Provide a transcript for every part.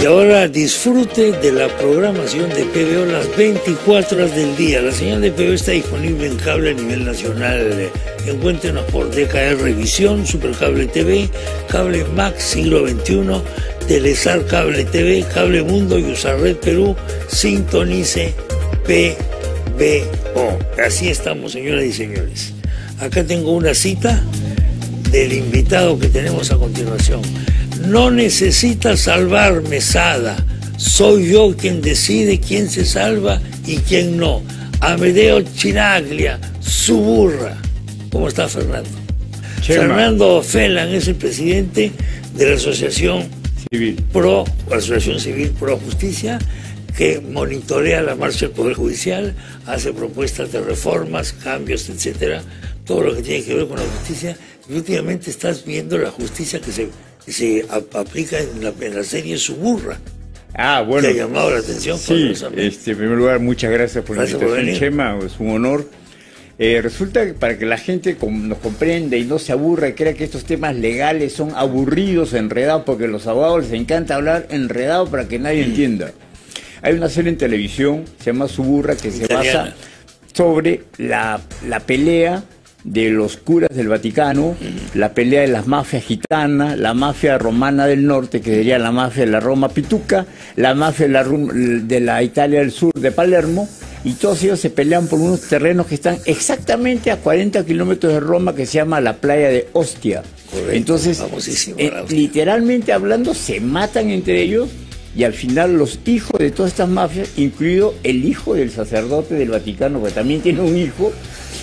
Y ahora disfrute de la programación de PBO las 24 horas del día. La señal de PBO está disponible en cable a nivel nacional. Encuéntrenos por DKR Visión, Supercable TV, Cable Max Siglo XXI, Telesar Cable TV, Cable Mundo y Usarred Perú. Sintonice PBO. Así estamos, señoras y señores. Acá tengo una cita del invitado que tenemos a continuación. No necesita salvar Mesada, soy yo quien decide quién se salva y quién no. Amedeo Chinaglia, su burra. ¿Cómo está, Fernando? Chema. Fernando Felan es el presidente de la Asociación Civil Pro Justicia, que monitorea la marcha del Poder Judicial, hace propuestas de reformas, cambios, etcétera, todo lo que tiene que ver con la justicia. Y últimamente estás viendo la justicia que se aplica en la serie Suburra. Ah, bueno. ¿Te ha llamado la atención? Sí, en primer lugar, muchas gracias por la invitación, Chema, es un honor. Resulta que para que la gente nos comprenda y no se aburra y crea que estos temas legales son aburridos, enredados, porque a los abogados les encanta hablar enredado para que nadie entienda. Hay una serie en televisión, se llama Suburra, que se basa sobre la pelea de los curas del Vaticano, la pelea de las mafias gitanas, la mafia romana del norte, que sería la mafia de la Roma Pituca, la mafia de la Italia del sur de Palermo, y todos ellos se pelean por unos terrenos que están exactamente a 40 kilómetros de Roma, que se llama la playa de Ostia. Correcto. Entonces, literalmente hablando, se matan entre ellos, y al final los hijos de todas estas mafias, incluido el hijo del sacerdote del Vaticano, que también tiene un hijo,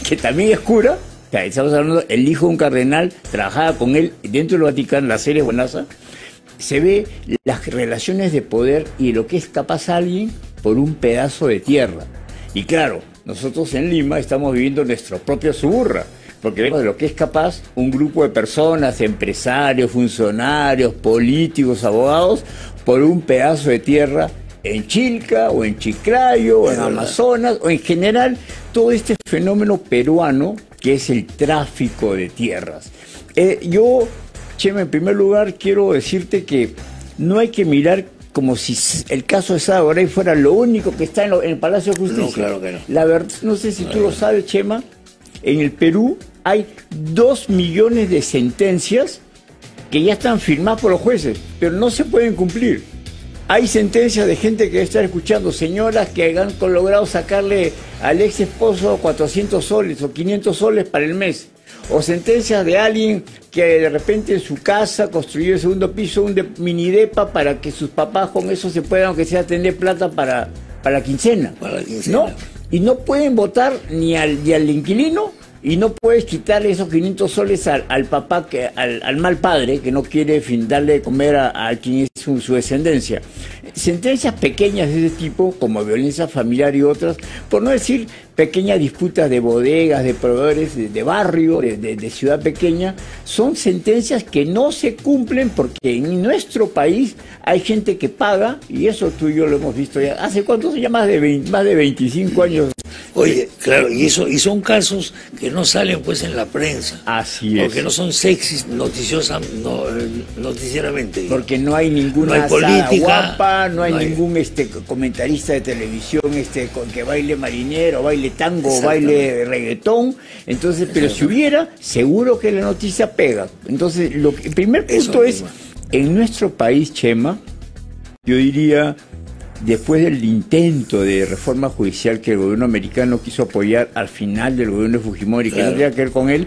que también es cura. O sea, estamos hablando, el hijo de un cardenal, trabajaba con él dentro del Vaticano, la serie buenaza. Se ve las relaciones de poder y lo que es capaz alguien por un pedazo de tierra. Y claro, nosotros en Lima estamos viviendo nuestra propia Suburra, porque vemos de lo que es capaz un grupo de personas, empresarios, funcionarios, políticos, abogados, por un pedazo de tierra en Chilca o en Chiclayo o en Amazonas o en general todo este fenómeno peruano que es el tráfico de tierras. Yo, Chema, en primer lugar quiero decirte que no hay que mirar como si el caso de Saboray fuera lo único que está en el Palacio de Justicia. No, claro que no. La verdad, no sé si tú lo sabes, Chema, en el Perú hay 2 millones de sentencias que ya están firmadas por los jueces, pero no se pueden cumplir. Hay sentencias de gente que está escuchando, señoras que han logrado sacarle al ex esposo 400 soles o 500 soles para el mes. O sentencias de alguien que de repente en su casa construyó el segundo piso, un mini depa para que sus papás con eso se puedan, aunque sea, tener plata para la quincena. ¿No? Y no pueden votar ni al inquilino, y no puedes quitarle esos 500 soles al papá, al mal padre, que no quiere darle de comer a quien es su descendencia. Sentencias pequeñas de ese tipo, como violencia familiar y otras, por no decir pequeñas disputas de bodegas, de proveedores de barrio, de ciudad pequeña, son sentencias que no se cumplen porque en nuestro país hay gente que paga, y eso tú y yo lo hemos visto ya. ¿Hace cuántos? Ya más de 25 años. Oye, claro, y son casos que no salen pues en la prensa. Así es. Porque no son sexys noticieramente. Porque no hay ninguna no hay política guapa, no hay ningún comentarista de televisión que baile marinero, baile tango, baile reggaetón. Entonces, pero si hubiera, seguro que la noticia pega. Entonces, el primer punto es, en nuestro país, Chema, yo diría, después del intento de reforma judicial que el gobierno americano quiso apoyar al final del gobierno de Fujimori, que no tenía que ver con él,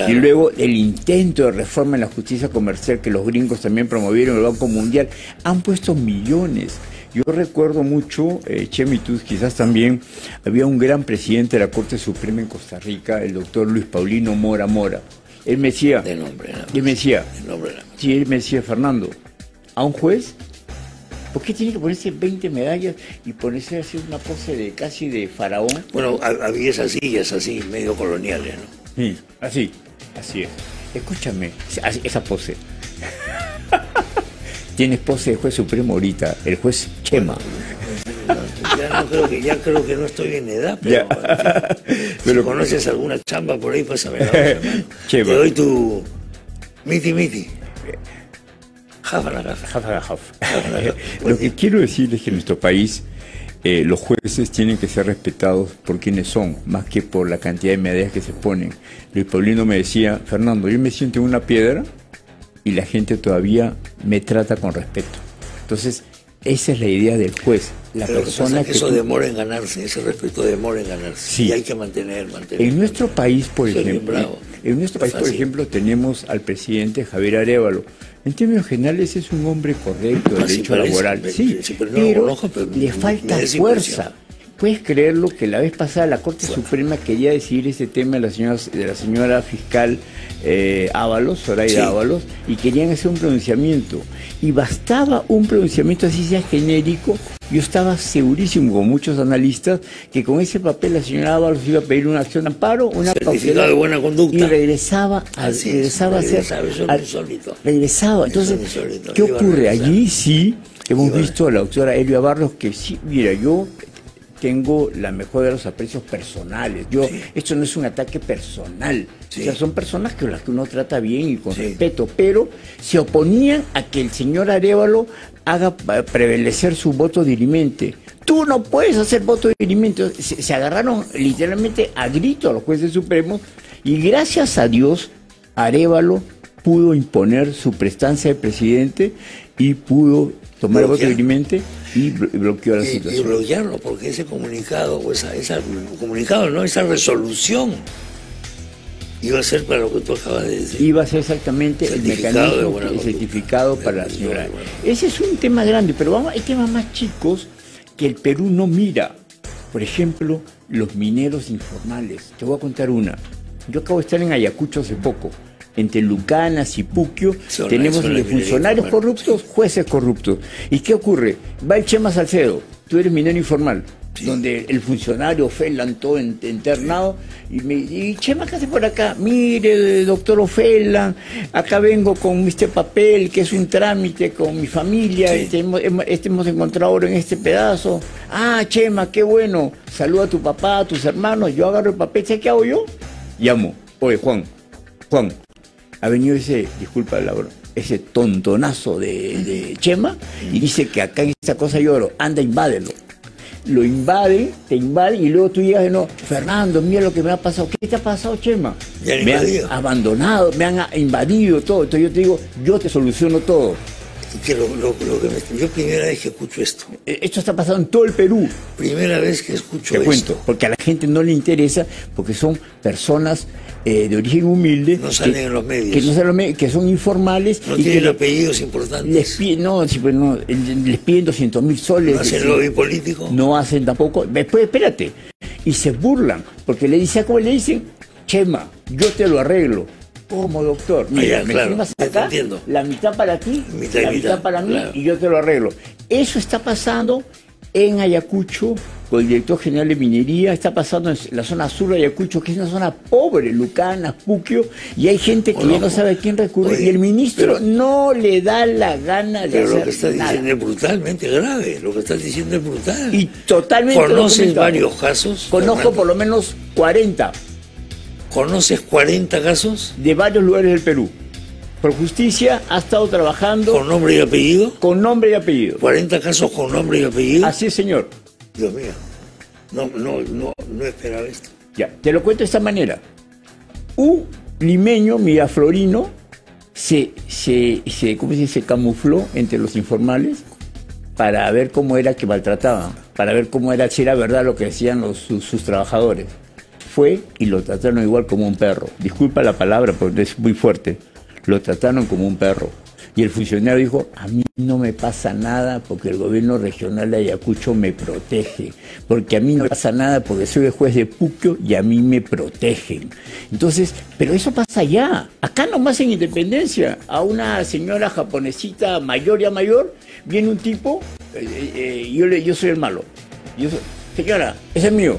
y luego el intento de reforma en la justicia comercial que los gringos también promovieron, el Banco Mundial, han puesto millones. Yo recuerdo mucho, Chema, y tú quizás también, había un gran presidente de la Corte Suprema en Costa Rica, el doctor Luis Paulino Mora Mora. Él me decía, él me decía, Fernando, a un juez, ¿por qué tiene que ponerse 20 medallas y ponerse así una pose casi de faraón? Bueno, había esas sillas así, medio coloniales, ¿no? Sí, así es. Escúchame, esa pose. Tienes pose de juez supremo ahorita, el juez Chema. Ya creo que no estoy en edad, pero, en fin, si conoces alguna chamba por ahí, pásame la voz, hermano. Te doy tu miti. Lo que quiero decir es que en nuestro país los jueces tienen que ser respetados por quienes son, más que por la cantidad de medallas que se ponen. Luis Paulino me decía, Fernando, yo me siento en una piedra y la gente todavía me trata con respeto. Entonces, esa es la idea del juez. La Pero persona que eso demora en ganarse, ese respeto demora en ganarse. Sí. Y hay que mantener. En nuestro país, por ejemplo, tenemos al presidente Javier Arévalo. En términos generales es un hombre correcto, de derecho laboral. Pero le falta fuerza. ¿Puedes creerlo que la vez pasada la Corte Suprema quería decidir ese tema de la señora fiscal Ábalos, Zoraida Ábalos, y querían hacer un pronunciamiento? Y bastaba un pronunciamiento así sea genérico. Yo estaba segurísimo, con muchos analistas, que con ese papel la señora Ábalos iba a pedir una acción de amparo, una certificado de buena conducta, y regresaba a ser regresaba. Entonces, ¿qué ocurre? Allí sí hemos visto a la doctora Elia Barros que sí, mira, yo tengo la mejor de los aprecios personales. Esto no es un ataque personal. O sea, son personas con las que uno trata bien y con respeto, pero se oponían a que el señor Arévalo haga prevalecer su voto dirimente. Tú no puedes hacer voto dirimente. Se agarraron literalmente a grito a los jueces supremos y gracias a Dios Arévalo pudo imponer su prestancia de presidente y pudo tomar el voto dirimente y bloqueó la situación. Y bloquearlo, porque ese comunicado, o esa resolución iba a ser para lo que tú acabas de decir. Iba a ser exactamente el mecanismo certificado para la señora. Ese es un tema grande, pero hay temas más chicos que el Perú no mira. Por ejemplo, los mineros informales. Te voy a contar una. Yo acabo de estar en Ayacucho hace poco. Entre Lucanas y Puquio tenemos funcionarios corruptos, jueces corruptos. ¿Y qué ocurre? Va el Chema Salcedo, tú eres minero informal, donde el funcionario Ofelan todo internado, y Chema, ¿qué hace por acá? Mire, doctor Ofelan, acá vengo con este papel, que es un trámite con mi familia, hemos encontrado oro en este pedazo. Ah, Chema, qué bueno, saluda a tu papá, a tus hermanos, yo agarro el papel, ¿sabes qué hago yo? Llamo, oye, Juan, ha venido ese tontonazo de Chema y dice que acá en esta cosa hay oro, anda, invádelo. Lo invade, te invade y luego tú llegas de nuevo, Fernando, mira lo que me ha pasado. ¿Qué te ha pasado, Chema? Me han abandonado, me han invadido todo. Entonces yo te digo, yo te soluciono todo. Yo primera vez que escucho esto. Esto está pasando en todo el Perú. Primera vez que escucho esto. Te cuento, porque a la gente no le interesa, porque son personas de origen humilde. No salen en los medios. Que son informales. No tienen apellidos importantes. Les piden 200.000 soles. No hacen lobby político. No hacen tampoco. Después, espérate. Y se burlan, porque ¿cómo le dicen? Chema, yo te lo arreglo. ¿Cómo, doctor? Mira, firmas acá, la mitad para ti, la mitad para mí, y yo te lo arreglo. Eso está pasando en Ayacucho, con el director general de minería, está pasando en la zona sur de Ayacucho, que es una zona pobre, Lucanas, Puquio, y hay gente que ya no sabe a quién recurrir, y el ministro no le da la gana de hacer nada. Pero lo que estás diciendo es brutalmente grave, lo que estás diciendo es brutal. Y totalmente ¿Conoces varios casos? Conozco por lo menos 40. ¿Conoces 40 casos? De varios lugares del Perú. Por Justicia ha estado trabajando... ¿Con nombre y apellido? Con nombre y apellido. 40 casos con nombre y apellido. Así es, señor. Dios mío, no esperaba esto. Ya, te lo cuento de esta manera. Un limeño miraflorino se camufló entre los informales para ver cómo era que maltrataban, para ver cómo era, si era verdad lo que decían sus trabajadores. Fue y lo trataron igual como un perro. Disculpa la palabra porque es muy fuerte. Lo trataron como un perro. Y el funcionario dijo, a mí no me pasa nada porque el gobierno regional de Ayacucho me protege. Porque a mí no me pasa nada porque soy el juez de Puquio y a mí me protegen. Entonces, pero eso pasa allá. Acá nomás en Independencia, a una señora japonesita mayor, viene un tipo, yo soy el malo. Señora, ese es mío.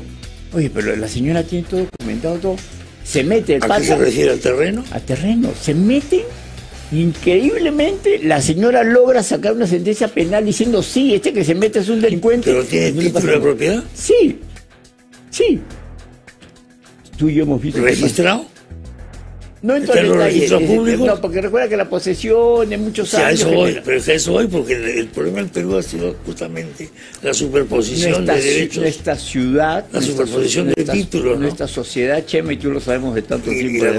Oye, pero la señora tiene todo documentado, todo. Se mete el pata. ¿A qué se refiere? ¿Al terreno? Al terreno. Se mete. Increíblemente, la señora logra sacar una sentencia penal diciendo, sí, este que se mete es un delincuente. ¿Pero tiene título de propiedad? Sí. Tú y yo hemos visto... ¿Registrado? No ¿Está en los registros públicos? No, porque recuerda que la posesión de muchos años... A eso voy, pero a eso voy, porque el problema del Perú ha sido justamente la superposición de derechos. Nuestra ciudad... La superposición de títulos, ¿no? Nuestra sociedad, Chema, y tú lo sabemos de tanto tiempo. Y la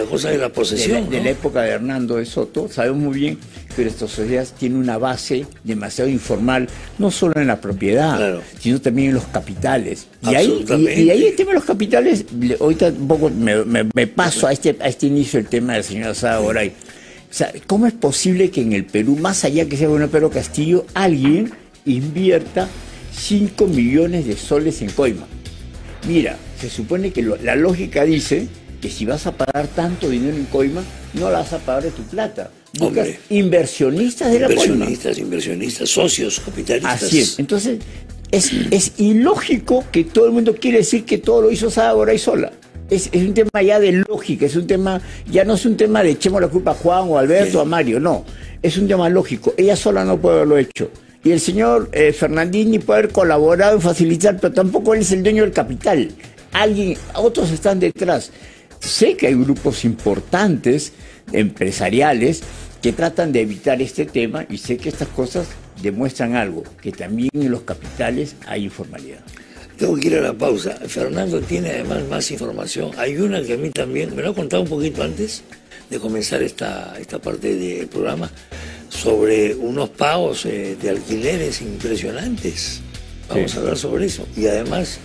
cosa de la posesión, de la época de Hernando de Soto, sabemos muy bien que nuestra sociedad tiene una base demasiado informal, no solo en la propiedad, claro, sino también en los capitales. Y ahí el tema de los capitales, ahorita un poco me paso a este inicio el tema del señor Sada Goray. O sea, ¿cómo es posible que en el Perú, más allá que sea bueno Pedro Castillo, alguien invierta 5 millones de soles en coima? Mira, se supone que la lógica dice que si vas a pagar tanto dinero en coima, no la vas a pagar de tu plata. Buscas inversionistas de la coima. Inversionistas, socios, capitalistas. Así es. Entonces, es ilógico que todo el mundo quiere decir que todo lo hizo Sada Goray sola. Es un tema ya de lógica, es un tema, ya no es un tema de echemos la culpa a Juan o a Alberto o a Mario, no. Es un tema lógico. Ella sola no puede haberlo hecho. Y el señor Fernandini puede haber colaborado en facilitar, pero tampoco él es el dueño del capital. Otros están detrás. Sé que hay grupos importantes, empresariales, que tratan de evitar este tema, y sé que estas cosas demuestran algo, que también en los capitales hay informalidad. Tengo que ir a la pausa. Fernando tiene además más información. Hay una que a mí también, me lo ha contado un poquito antes de comenzar esta parte del programa, sobre unos pagos de alquileres impresionantes. Vamos a hablar sobre eso. Y además,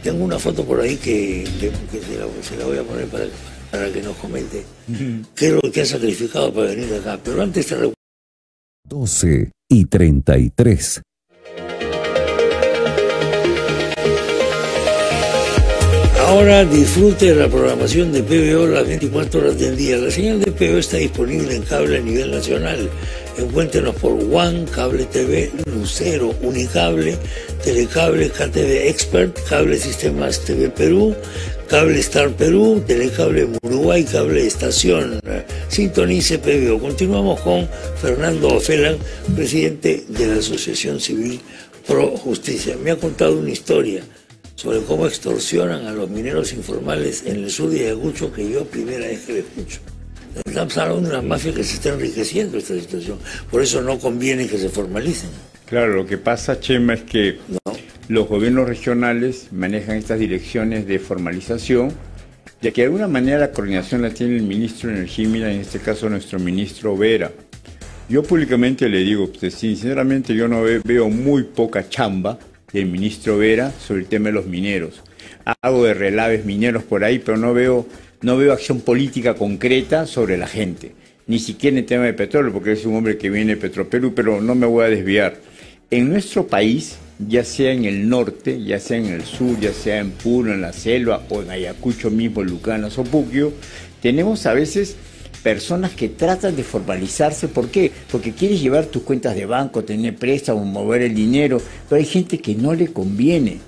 tengo una foto por ahí que se la voy a poner para que nos comente qué es lo que ha sacrificado para venir acá. Pero antes te recuerdo. 12:33. Ahora disfrute de la programación de PBO las 24 horas del día. La señal de PBO está disponible en cable a nivel nacional. Encuéntrenos por One, Cable TV, Lucero, Unicable, Telecable, KTV Expert, Cable Sistemas TV Perú, Cable Star Perú, Telecable Uruguay, Cable Estación. Sintonice PBO. Continuamos con Fernando Ofelan, presidente de la Asociación Civil Pro Justicia. Me ha contado una historia sobre cómo extorsionan a los mineros informales en el sur de Ayacucho, que yo primera vez que lo escucho. Estamos hablando de una mafia que se está enriqueciendo esta situación. Por eso no conviene que se formalicen. Claro, lo que pasa, Chema, es que los gobiernos regionales manejan estas direcciones de formalización, ya que de alguna manera la coordinación la tiene el ministro de Energía y Minas, en este caso nuestro ministro Vera. Yo públicamente le digo, pues, sinceramente yo no veo muy poca chamba del ministro Vera sobre el tema de los mineros. Hago de relaves mineros por ahí, pero no veo acción política concreta sobre la gente, ni siquiera en el tema de petróleo, porque es un hombre que viene de Petroperú, pero no me voy a desviar. En nuestro país, ya sea en el norte, ya sea en el sur, ya sea en Puno, en la selva, o en Ayacucho mismo, Lucana, Sopuquio, tenemos a veces personas que tratan de formalizarse. ¿Por qué? Porque quieres llevar tus cuentas de banco, tener préstamos, mover el dinero, pero hay gente que no le conviene.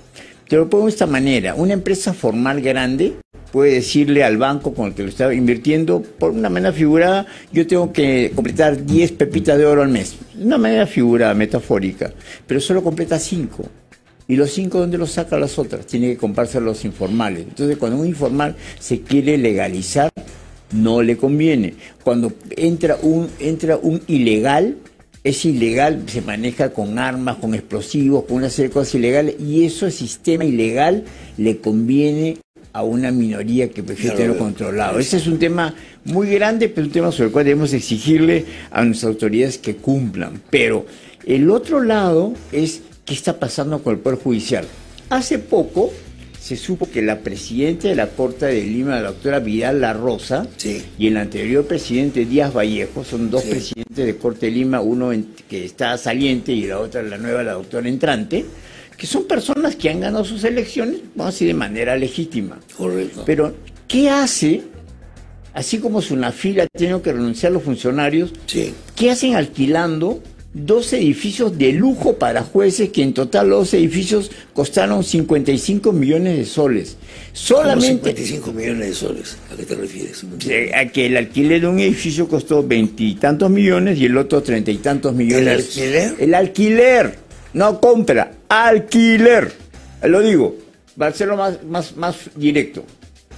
Te lo pongo de esta manera: una empresa formal grande puede decirle al banco con el que lo está invirtiendo, por una manera figurada, yo tengo que completar 10 pepitas de oro al mes. Una manera figurada, metafórica, pero solo completa 5. ¿Y los 5 dónde los saca las otras? Tiene que comprarse a los informales. Entonces, cuando un informal se quiere legalizar, no le conviene. Cuando entra un ilegal, es ilegal, se maneja con armas, con explosivos, con una serie de cosas ilegales, y ese sistema ilegal le conviene a una minoría que prefiere tenerlo controlado. Ese es un tema muy grande, pero un tema sobre el cual debemos exigirle a nuestras autoridades que cumplan. Pero el otro lado es qué está pasando con el Poder Judicial. Hace poco se supo que la presidenta de la Corte de Lima, la doctora Vidal La Rosa, y el anterior presidente Díaz Vallejo, son dos presidentes de Corte de Lima, uno que está saliente y la otra, la nueva, la doctora entrante, que son personas que han ganado sus elecciones, vamos a decir, de manera legítima. Correcto. Pero, ¿qué hace? Así como Sunafil ha tenido que renunciar a los funcionarios, ¿qué hacen alquilando 2 edificios de lujo para jueces, que en total los edificios costaron 55 millones de soles? Solamente 55 millones de soles, ¿a qué te refieres? A que el alquiler de un edificio costó 20 y tantos millones y el otro 30 y tantos millones. ¿El alquiler? El alquiler, no compra, alquiler. Lo digo, para hacerlo más directo.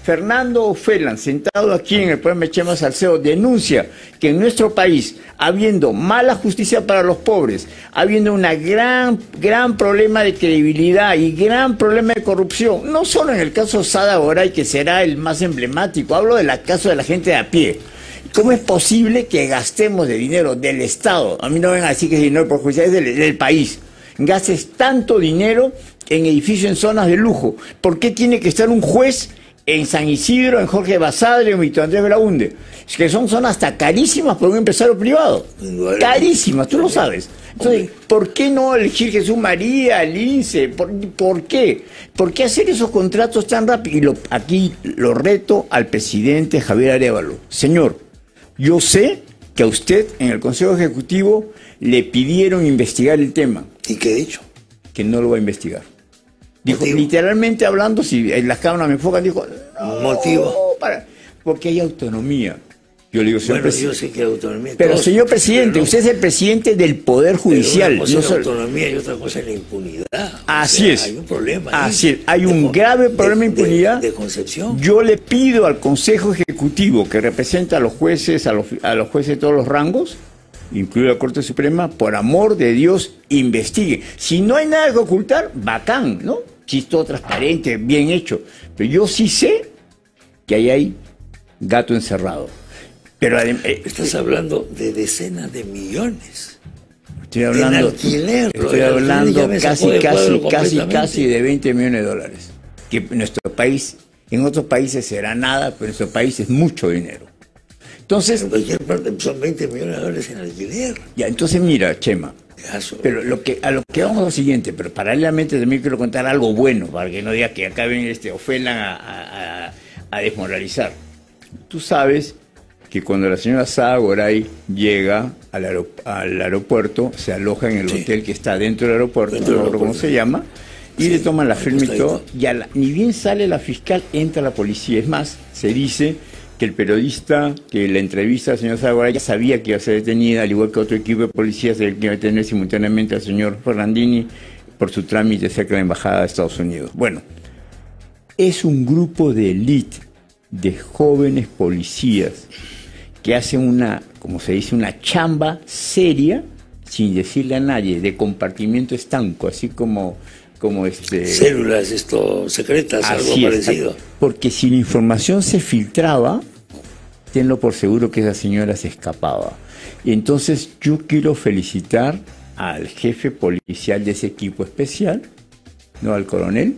Fernando Ofelan, sentado aquí en el programa Chema Salcedo, denuncia que en nuestro país, habiendo mala justicia para los pobres, habiendo una gran problema de credibilidad y gran problema de corrupción, no solo en el caso Sada Goray, que será el más emblemático, hablo del caso de la gente de a pie. ¿Cómo es posible que gastemos de dinero del Estado? A mí no vengan a decir que es dinero perjudicial, es del país. Gastes tanto dinero en edificios en zonas de lujo. ¿Por qué tiene que estar un juez en San Isidro, en Jorge Basadre, en Víctor Andrés Belaúnde? Es que son zonas hasta carísimas por un empresario privado. Carísimas, tú lo sabes. Entonces, ¿por qué no elegir Jesús María, el INSE? ¿Por qué? ¿Por qué hacer esos contratos tan rápido? Y aquí lo reto al presidente Javier Arévalo. Señor, yo sé que a usted en el Consejo Ejecutivo le pidieron investigar el tema. ¿Y qué he dicho? Que no lo va a investigar. Dijo, literalmente hablando, si en las cámaras me enfocan, dijo, no, motivo. Porque hay autonomía. Yo le digo, señor presidente. Yo sé que hay autonomía. Pero señor presidente, usted es el presidente del Poder Judicial. Una cosa es la autonomía y otra cosa es la impunidad. Así es. Hay un problema. Así es. Hay un grave problema de impunidad. De concepción. Yo le pido al Consejo Ejecutivo, que representa a los jueces, a los jueces de todos los rangos, incluida la Corte Suprema, por amor de Dios, investigue. Si no hay nada que ocultar, bacán, ¿no? Si es todo transparente, bien hecho. Pero yo sí sé que ahí hay gato encerrado. Pero estás hablando de decenas de millones. Estoy hablando, en alquiler. Estoy hablando casi de 20 millones de dólares. Que en nuestro país, en otros países será nada, pero en nuestro país es mucho dinero. Entonces, en cualquier parte son 20 millones de dólares en alquiler. Ya, entonces mira, Chema. Pero a lo que vamos a lo siguiente, pero paralelamente también quiero contar algo bueno, para que no diga que acá ven Ofelan a desmoralizar. Tú sabes que cuando la señora Sada Goray llega al aeropuerto, se aloja en el hotel que está dentro del aeropuerto, no recuerdo cómo se llama, y le toman la firma y todo, y ni bien sale la fiscal, entra la policía. Es más, se dice que el periodista que la entrevista al señor Sada Goray ya sabía que iba a ser detenida, al igual que otro equipo de policías que iba a detener simultáneamente al señor Ferrandini por su trámite cerca de la Embajada de Estados Unidos. Bueno, es un grupo de élite de jóvenes policías que hacen una, como se dice, una chamba seria, sin decirle a nadie, de compartimiento estanco, así como células secretas, algo parecido. Porque si la información se filtraba, tenlo por seguro que esa señora se escapaba. Y entonces yo quiero felicitar al jefe policial de ese equipo especial, no al coronel,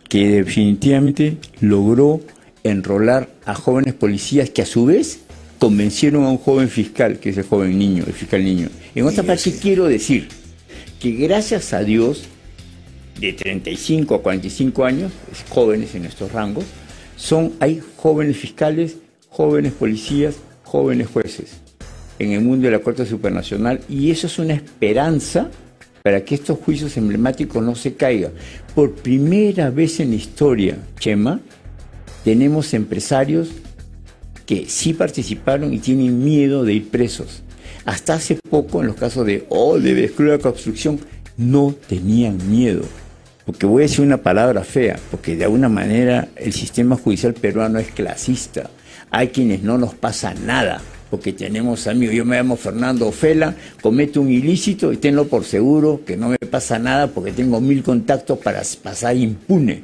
que definitivamente logró enrolar a jóvenes policías que a su vez convencieron a un joven fiscal, que es el joven niño, el fiscal niño. En otra parte quiero decir que gracias a Dios, de 35 a 45 años, jóvenes en estos rangos, hay jóvenes fiscales, jóvenes policías, jóvenes jueces en el mundo de la Corte Supranacional, y eso es una esperanza para que estos juicios emblemáticos no se caigan. Por primera vez en la historia, Chema, tenemos empresarios que sí participaron y tienen miedo de ir presos. Hasta hace poco, en los casos de Odebrecht, Club de Construcción, no tenían miedo. Porque voy a decir una palabra fea, porque de alguna manera el sistema judicial peruano es clasista. Hay quienes no nos pasa nada, porque tenemos amigos. Yo me llamo Fernando Ofelan, cometo un ilícito y tenlo por seguro que no me pasa nada porque tengo 1000 contactos para pasar impune.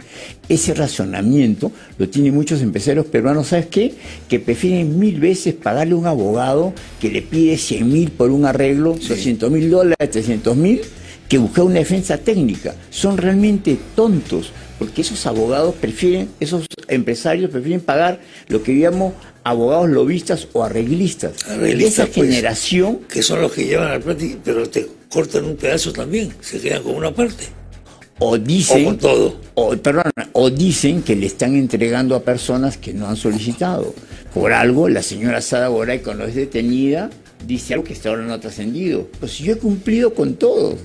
Ese razonamiento lo tienen muchos empresarios peruanos, ¿sabes qué? Que prefieren 1000 veces pagarle a un abogado que le pide 100.000 por un arreglo, $200.000, 300.000, que buscar una defensa técnica. Son realmente tontos, porque esos abogados esos empresarios prefieren pagar lo que llamo abogados lobistas o arreglistas. Esa generación... Que son los que llevan al práctico, pero te cortan un pedazo también, se quedan con una parte. O dicen... O con todo. O dicen que le están entregando a personas que no han solicitado. Por algo, la señora Sada Goray, cuando es detenida, dice algo que hasta ahora no ha trascendido. Pues yo he cumplido con todos,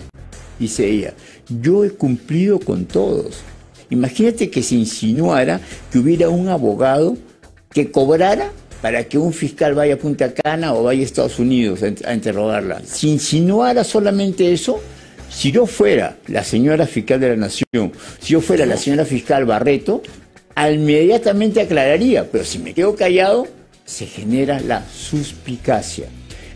dice ella. Yo he cumplido con todos. Imagínate que se insinuara que hubiera un abogado que cobrara para que un fiscal vaya a Punta Cana o vaya a Estados Unidos a interrogarla. Si insinuara solamente eso, si yo fuera la señora fiscal de la Nación, si yo fuera la señora fiscal Barreto, inmediatamente aclararía, pero si me quedo callado, se genera la suspicacia.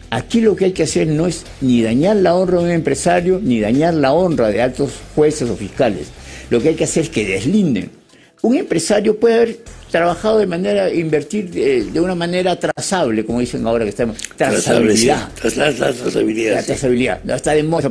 Aquí lo que hay que hacer no es ni dañar la honra de un empresario, ni dañar la honra de altos jueces o fiscales. Lo que hay que hacer es que deslinden. Un empresario puede haber trabajado de manera, invertir de una manera trazable, como dicen ahora que estamos, trazabilidad. La trazabilidad. La trazabilidad, no está de moda.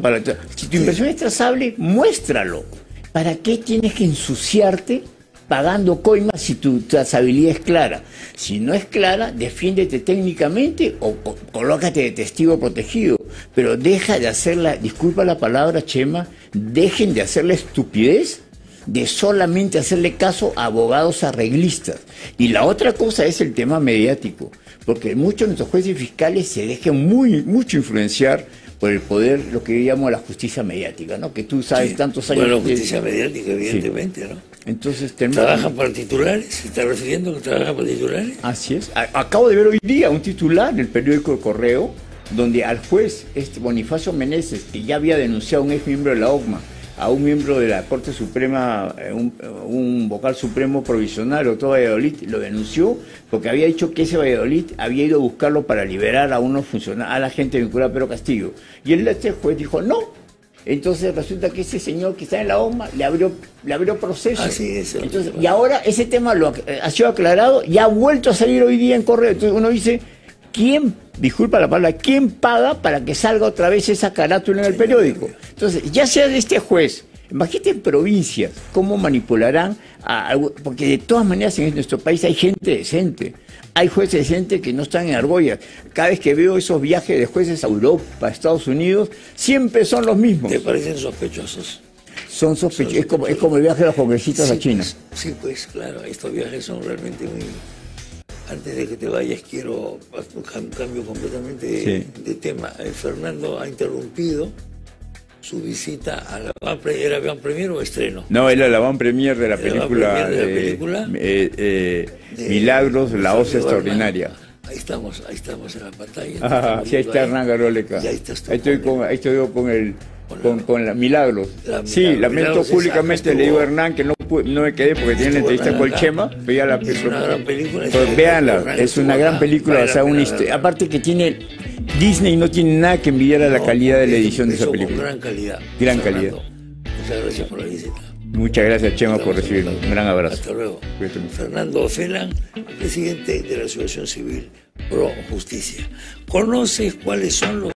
Si tu inversión es trazable, muéstralo. ¿Para qué tienes que ensuciarte pagando coimas si tu trazabilidad es clara? Si no es clara, defiéndete técnicamente o colócate de testigo protegido. Pero deja de hacerla, disculpa la palabra, Chema, dejen de hacer la estupidez de solamente hacerle caso a abogados arreglistas. Y la otra cosa es el tema mediático, porque muchos de nuestros jueces fiscales se dejan mucho influenciar por el poder, lo que yo llamo la justicia mediática, ¿no? Que tú sabes tantos años... Bueno, la justicia mediática, evidentemente, ¿no? Entonces, ¿trabajan para titulares? ¿Se está refiriendo que trabajan para titulares? Así es. Acabo de ver hoy día un titular en el periódico El Correo, donde al juez Bonifacio Meneses, que ya había denunciado a un ex miembro de la OCMA, a un miembro de la Corte Suprema, un vocal supremo provisional, doctor Valladolid, lo denunció porque había dicho que ese Valladolid había ido a buscarlo para liberar a unos funcionarios, a la gente vinculada a Pedro Castillo. Y este juez dijo no. Entonces resulta que ese señor que está en la OMA le abrió proceso. Así es. Entonces, y ahora ese tema ha sido aclarado y ha vuelto a salir hoy día en Correo. Entonces uno dice, ¿quién, disculpa la palabra, quién paga para que salga otra vez esa carátula en el periódico? Entonces, ya sea de este juez, imagínate en provincias, cómo manipularán porque de todas maneras en nuestro país hay gente decente. Hay jueces decentes que no están en argollas. Cada vez que veo esos viajes de jueces a Europa, a Estados Unidos, siempre son los mismos. ¿Te parecen sospechosos? Son sospechosos. Es como el viaje de los congresistas a China. Sí, pues claro, estos viajes son realmente muy... Antes de que te vayas, quiero un cambio completamente de tema. Fernando ha interrumpido su visita a la ¿era avant premier o estreno? No, era la avant premier de la película, Milagros, la Osa Extraordinaria. Ahí estamos en la pantalla. Sí, ahí está Hernán Garóleca. Ahí estoy con la Milagros. Lamento públicamente, le digo a Hernán que no me quedé porque tiene la entrevista con el Chema. Veía la película. Es una gran película. Véanla, es una gran película. Aparte que tiene... Disney no tiene nada que envidiar a la calidad de la edición de esa película. Gran calidad. Gran calidad. Muchas gracias por la visita. Muchas gracias, Chema, por recibirnos. Un gran abrazo. Hasta luego. Fernando Felan, presidente de la Asociación Civil Pro Justicia. ¿Conoces cuáles son los